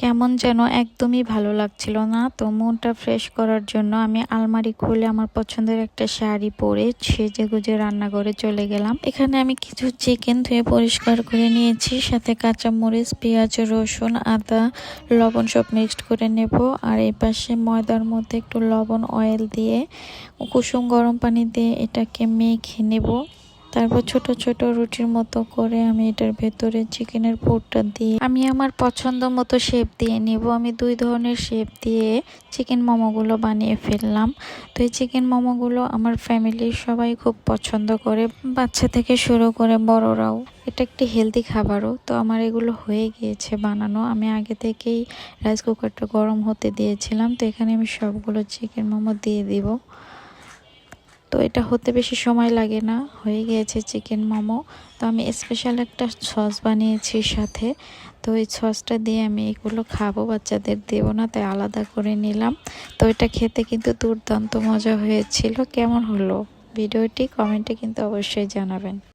কেমন যেন একদমই ভালো লাগছিল না। তো মনটা ফ্রেশ করার জন্য আমি আলমারি খুলে আমার পছন্দের একটা শাড়ি পরে সেজেগুজে রান্নাঘরে চলে গেলাম। এখানে আমি কিছু চিকেন ধুয়ে পরিষ্কার করে নিয়েছি, সাথে কাঁচামরিচ, পেঁয়াজ, রসুন, আদা, লবণ সব মিক্সড করে নেব। আর এই পাশে ময়দার মধ্যে একটু লবণ, অয়েল দিয়ে কুসুম গরম পানি দিয়ে এটাকে মেখে নেব। তারপর ছোট ছোট রুটির মতো করে আমি এটার ভেতরে চিকেনের পুরটা দিয়ে আমি আমার পছন্দ মতো শেপ দিয়ে নিব। আমি 2 ধরনের শেপ দিয়ে চিকেন মোমোগুলো বানিয়ে ফেললাম। তো এই চিকেন মোমোগুলো আমার ফ্যামিলির সবাই খুব পছন্দ করে, বাচ্চা থেকে শুরু করে বড়রাও। এটা একটি হেলদি খাবারও। তো আমার এগুলো হয়ে গিয়েছে বানানো। আমি আগে থেকেই রাইস কুকারটা গরম হতে দিয়েছিলাম। তো এখানে আমি সবগুলো চিকেন মোমো দিয়ে দিব। তো এটা হতে বেশি সময় লাগে না, হয়ে গিয়েছে চিকেন মোমো। তো আমি স্পেশাল একটা সস বানিয়েছি সাথে। তো এই সসটা দিয়ে আমি এগুলো খাবো, বাচ্চাদের দেবো না, তাই আলাদা করে নিলাম। তো এটা খেতে কিন্তু দুর্দান্ত মজা হয়েছিল। কেমন হলো ভিডিওটি কমেন্টে কিন্তু অবশ্যই জানাবেন।